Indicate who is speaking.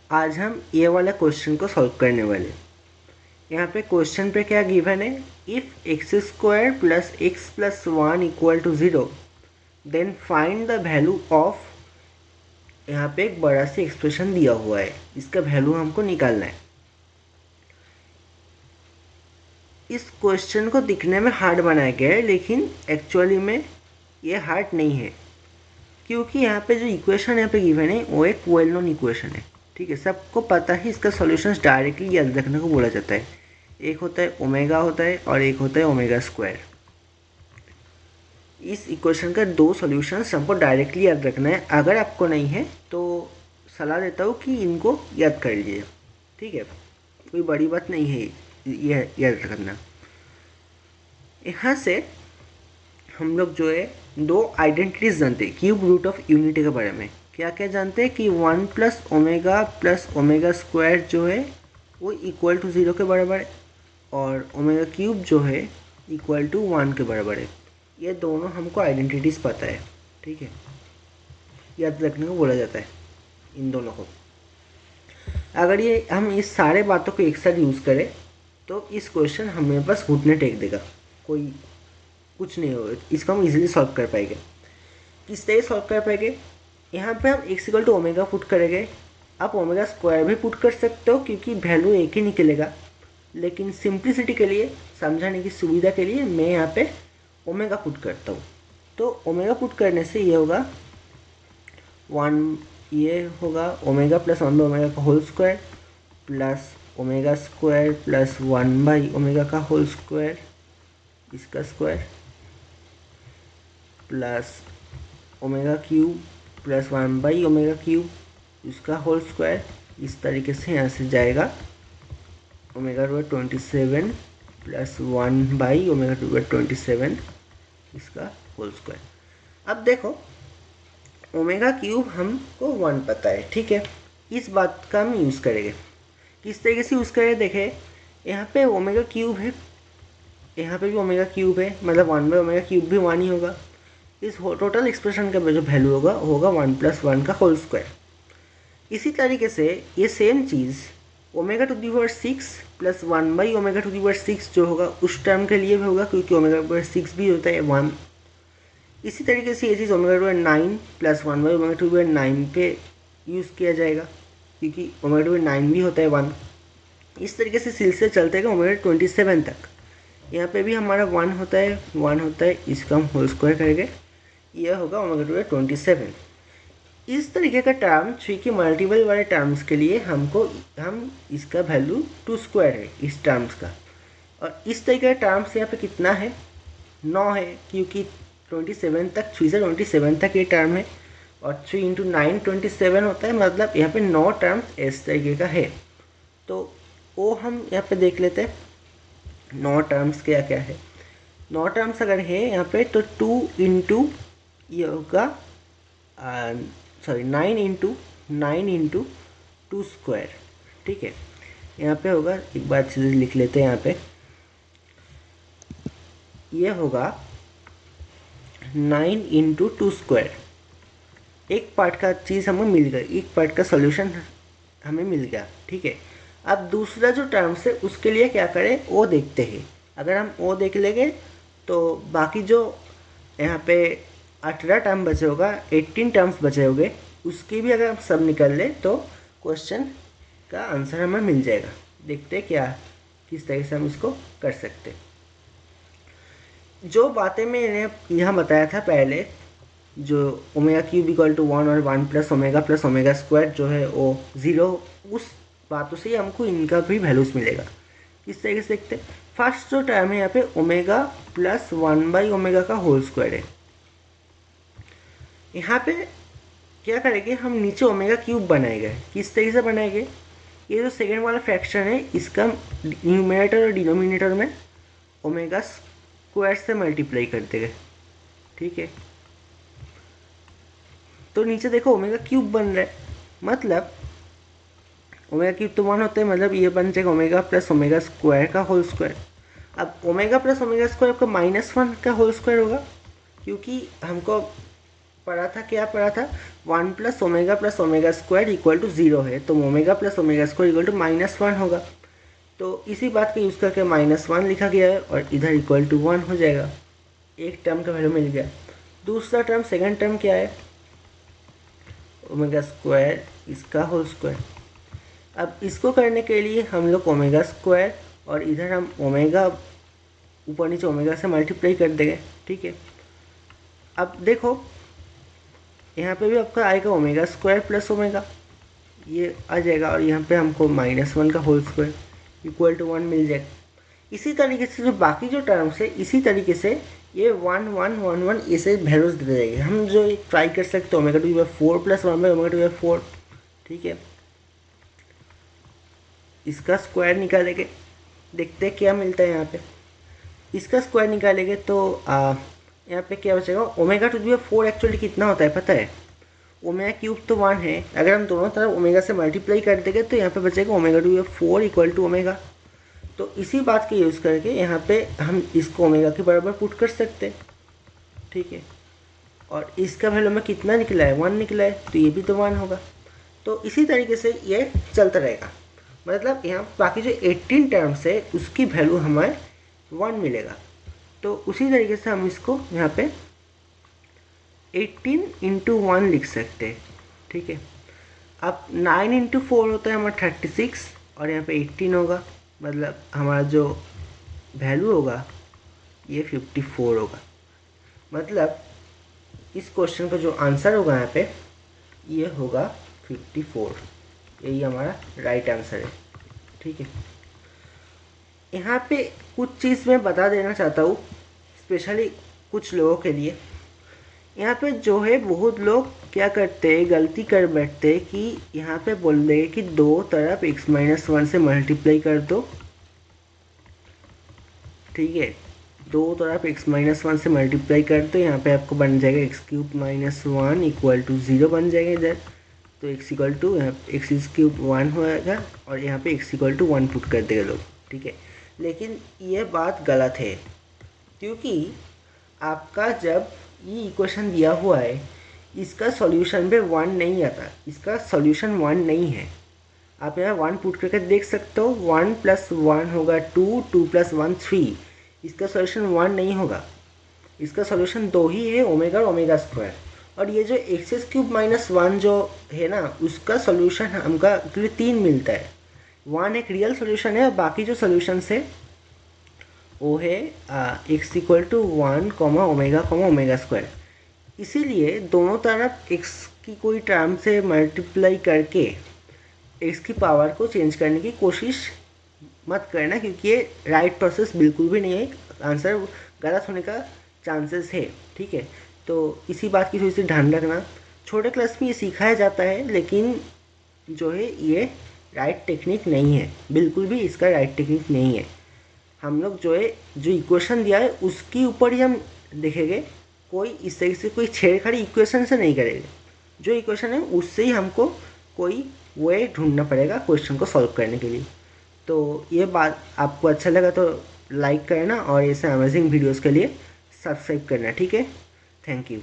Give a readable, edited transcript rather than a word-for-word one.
Speaker 1: आज हम ये वाला क्वेश्चन को सॉल्व करने वाले। यहाँ पे क्वेश्चन पे क्या गिवन है, if x square plus x plus one equal to 0 then find the value of. यहाँ पे एक बड़ा सी एक्सप्रेशन दिया हुआ है, इसका वैल्यू हमको निकालना है। इस क्वेश्चन को दिखने में हार्ड बनाया गया है, लेकिन एक्चुअली में ये हार्ड नहीं है, क्योंकि यहाँ पे जो इक्वेशन यहाँ पे गिवन है वो एक वेल नोन इक्वेशन है। ठीक है, सबको पता है, इसका सॉल्यूशंस डायरेक्टली याद रखने को बोला जाता है। एक होता है ओमेगा होता है और एक होता है ओमेगा स्क्वायर। इस इक्वेशन का दो सॉल्यूशंस हमको डायरेक्टली याद रखना है। अगर आपको नहीं है तो सलाह देता हूँ कि इनको याद कर लीजिए। ठीक है, कोई बड़ी बात नहीं है ये याद रखना। यहाँ से हम लोग जो है दो आइडेंटिटीज जानते हैं क्यूब रूट ऑफ यूनिटी के बारे में। क्या क्या जानते हैं कि 1 प्लस ओमेगा स्क्वायर जो है वो इक्वल टू 0 के बराबर है, और ओमेगा क्यूब जो है इक्वल टू 1 के बराबर है। ये दोनों हमको आइडेंटिटीज पता है। ठीक है, याद रखने को बोला जाता है इन दोनों को। अगर ये हम इस सारे बातों को एक साथ यूज़ करें तो इस क्वेश्चन हमें बस घुटने टेक देगा, कोई कुछ नहीं होगा। इसको हम इजीली सॉल्व कर पाएंगे। किस तरह सॉल्व कर पाएंगे, यहाँ पे हम x equal to omega put करेंगे। आप ओमेगा स्क्वायर भी पुट कर सकते हो क्योंकि वैल्यू एक ही निकलेगा, लेकिन सिंप्लिसिटी के लिए, समझाने की सुविधा के लिए मैं यहाँ पे ओमेगा पुट करता हूँ। तो ओमेगा पुट करने से ये होगा ओमेगा प्लस 1 बाई ओमेगा का whole square plus omega square plus 1 by omega का होल स्क्वायर, इसका square plus omega cube plus 1 by omega cube, इसका होल स्क्वायर। इस तरीके से यहाँ से जाएगा omega to 27 plus 1 by omega to 27, इसका होल स्क्वायर। अब देखो ओमेगा क्यूब हमको 1 पता है। ठीक है, इस बात का हम यूज़ करेंगे। किस तरीके से यूज़ करेंगे, देखें यहाँ पे ओमेगा क्यूब है, यहाँ पे भी ओमेगा क्यूब है, मतलब 1 बाई ओमेगा क्यूब भी 1 ही होगा। इस टोटल एक्सप्रेशन का जो वैल्यू होगा 1 प्लस 1 का होल स्क्वायर। इसी तरीके से ये सेम चीज़ omega to the power 6 plus 1 by omega to the power 6 जो होगा उस टर्म के लिए भी होगा, क्योंकि ओमेगा टू दी पावर 6 भी होता है 1। इसी तरीके से ये चीज़ omega to the power 9 plus 1 by omega to the power 9 पे यूज़ किया जाएगा, क्योंकि ओमेगा टू दी पावर 9 भी होता है 1। इस तरीके से सिलसिले चलते हैं ओमेगा 27 तक। यहाँ पे भी हमारा 1 होता है, इसका हम होल स्क्वायर करेंगे, यह होगा ओमेगा टू दी पावर 27। इस तरीके का टर्म 3 के मल्टीपल वाले टर्म्स के लिए हम इसका वैल्यू 2 स्क्वायर है इस टर्म्स का। और इस तरीके का टर्म्स यहाँ पे कितना है, 9 है, क्योंकि 27 तक 3 से 27 तक ये टर्म है, और 3 इंटू 9 27 होता है, मतलब यहाँ पे 9 टर्म्स इस तरीके का है। तो वो हम यहाँ पे देख लेते हैं 9 टर्म्स क्या क्या है। 9 टर्म्स अगर है यहाँ पे तो 2 इंटू ये होगा 9 इंटू 2 स्क्वायर। ठीक है, यहाँ पे होगा, एक बार चीज़ लिख लेते हैं यहाँ पे, ये होगा 9 इंटू 2 स्क्वायर। एक पार्ट का चीज़ हमें मिल गया, एक पार्ट का सॉल्यूशन हमें मिल गया। ठीक है, अब दूसरा जो टर्म्स है उसके लिए क्या करें वो देखते हैं। अगर हम वो देख लेंगे तो बाकी जो यहाँ पे 18 टर्म बचे होगा, 18 टर्म्स बचे होंगे, उसकी भी अगर हम सब निकाल लें तो क्वेश्चन का आंसर हमें मिल जाएगा। देखते हैं क्या किस तरह से हम इसको कर सकते हैं। जो बातें मैंने यहाँ बताया था पहले, जो ओमेगा क्यूब इक्वल टू 1 और 1 प्लस ओमेगा स्क्वायर जो है वो 0, उस बातों से ही हमको इनका भी वैल्यूज मिलेगा। किस तरीके से देखते हैं, फर्स्ट जो टर्म है यहाँ पे ओमेगा प्लस 1 बाई ओमेगा का होल स्क्वायर है। यहाँ पे क्या करेंगे, हम नीचे ओमेगा क्यूब बनाएंगे। किस तरीके से बनाएंगे, ये जो सेकेंड वाला फ्रैक्शन है इसका न्यूमरेटर और डिनोमिनेटर में ओमेगा स्क्वायर से मल्टीप्लाई कर देंगे। ठीक है, तो नीचे देखो ओमेगा क्यूब बन रहा है, मतलब ओमेगा क्यूब तो 1 होता है, मतलब ये बन जाएगा ओमेगा प्लस ओमेगा स्क्वायर का होल स्क्वायर। अब ओमेगा प्लस ओमेगा स्क्वायर का -1 का होल स्क्वायर होगा, क्योंकि हमको पढ़ा था, क्या पढ़ा था, 1 plus omega square equal to 0 है, तो omega plus omega square equal to -1 होगा। तो इसी बात का यूज़ करके -1 लिखा गया है और इधर इक्वल टू 1 हो जाएगा। एक टर्म का वैल्यू मिल गया। दूसरा टर्म, सेकंड टर्म क्या है, ओमेगा स्क्वायर इसका होल स्क्वायर। अब इसको करने के लिए हम लोग ओमेगा स्क्वायर और इधर हम ओमेगा ऊपर नीचे ओमेगा से मल्टीप्लाई कर देंगे, ठीक है। अब देखो यहाँ पे भी आपका आएगा ओमेगा स्क्वायर प्लस ओमेगा, ये आ जाएगा, और यहाँ पे हमको -1 का होल स्क्वायर इक्वल टू 1 मिल जाएगा। इसी तरीके से जो बाकी जो टर्म्स है, इसी तरीके से ये 1 1 1 1 ऐसे वैल्यूज दे जाएंगे। हम जो ट्राई कर सकते हैं omega two by 4 plus 1 by omega two by 4, ठीक है। इसका स्क्वायर निकालेंगे, देखते हैं क्या मिलता है यहाँ पे। इसका स्क्वायर निकालेंगे तो यहाँ पे क्या बचेगा, ओमेगा टू दी 4 एक्चुअली कितना होता है पता है, ओमेगा क्यूब तो 1 है, अगर हम दोनों तरफ ओमेगा से मल्टीप्लाई कर देंगे तो यहाँ पे बचेगा omega to 4 equal to omega. तो इसी बात के यूज़ करके यहाँ पे हम इसको ओमेगा के बराबर पुट कर सकते हैं, ठीक है। और इसका वैल्यू में कितना निकला है, 1 निकला है, तो ये भी तो 1 होगा। तो इसी तरीके से ये चलता रहेगा, मतलब यहाँ बाकी जो 18 टर्म्स है उसकी वैल्यू हमें 1 मिलेगा। तो उसी तरीके से हम इसको यहाँ पे 18 इंटू 1 लिख सकते हैं, ठीक है। अब 9 इंटू 4 होता है हमारा 36 और यहाँ पे 18 होगा, मतलब हमारा जो वैल्यू होगा ये 54 होगा। मतलब इस क्वेश्चन का जो आंसर होगा यहाँ पे ये होगा 54, यही हमारा राइट आंसर है, ठीक है। यहाँ पे कुछ चीज़ मैं बता देना चाहता हूँ, स्पेशली कुछ लोगों के लिए। यहाँ पे जो है बहुत लोग क्या करते हैं, गलती कर बैठते हैं कि यहाँ पे बोल देंगे कि दो तरफ x-1 से मल्टीप्लाई कर दो, ठीक है। दो तरफ x-1 से मल्टीप्लाई कर दो, यहाँ पे आपको बन जाएगा x³ - 1 इक्वल टू 0 बन जाएगा इधर। तो x इक्वल टू यहाँ x³ 1 होएगा और यहाँ पे x इक्वल टू 1 पुट कर देगा लोग, ठीक है। लेकिन ये बात गलत है, क्योंकि आपका जब ये इक्वेशन दिया हुआ है इसका सॉल्यूशन पे 1 नहीं आता, इसका सॉल्यूशन 1 नहीं है। आप यहाँ 1 पुट करके देख सकते हो, 1 + 1 होगा 2, 2 + 1 3, इसका सॉल्यूशन 1 नहीं होगा, इसका सॉल्यूशन 2 ही है, ओमेगा और ओमेगा स्क्वायर। और ये जो x³ - 1 जो है ना, उसका सॉल्यूशन हमका एक्चुअली 3 मिलता है। 1 एक रियल सॉल्यूशन है और बाकी जो सॉल्यूशन है वो है x equal to 1, omega square. इसीलिए दोनों तरफ x की कोई टर्म से मल्टीप्लाई करके x की पावर को चेंज करने की कोशिश मत करना, क्योंकि ये राइट प्रोसेस बिल्कुल भी नहीं है, आंसर गलत होने का चांसेस है, ठीक है। तो इसी बात की थोड़ी सी ध्यान रखना। छोटे क्लास में ये सिखाया जाता है, लेकिन जो है ये राइट टेक्निक नहीं है, बिल्कुल भी इसका राइट टेक्निक नहीं है। हम लोग जो है जो इक्वेशन दिया है उसके ऊपर ही हम देखेंगे, कोई इस तरीके से कोई छेड़खानी इक्वेशन से नहीं करेंगे। जो इक्वेशन है उससे ही हमको कोई वे ढूंढना पड़ेगा क्वेश्चन को सॉल्व करने के लिए। तो ये बात आपको अच्छा लगा तो लाइक करना और ऐसे अमेजिंग वीडियोस के लिए सब्सक्राइब करना, ठीक है। Thank you.